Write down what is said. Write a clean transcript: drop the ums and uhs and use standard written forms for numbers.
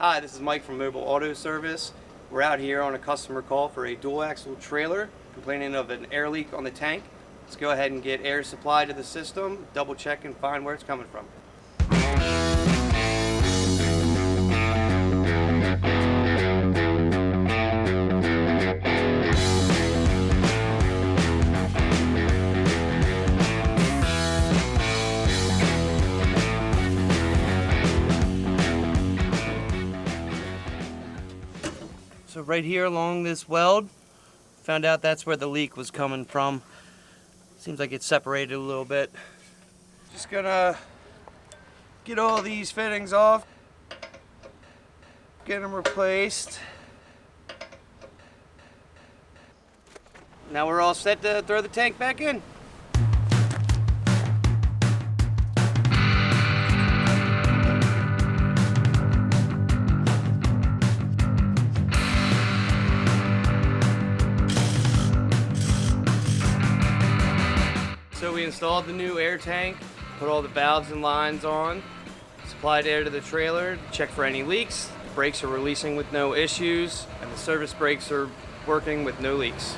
Hi, this is Mike from Mobile Auto Service. We're out here on a customer call for a dual axle trailer complaining of an air leak on the tank. Let's go ahead and get air supply to the system, double check and find where it's coming from. So right here along this weld, found out that's where the leak was coming from. Seems like it's separated a little bit. Just gonna get all these fittings off, get them replaced. Now we're all set to throw the tank back in. So we installed the new air tank, put all the valves and lines on, supplied air to the trailer, checked for any leaks. The brakes are releasing with no issues, and the service brakes are working with no leaks.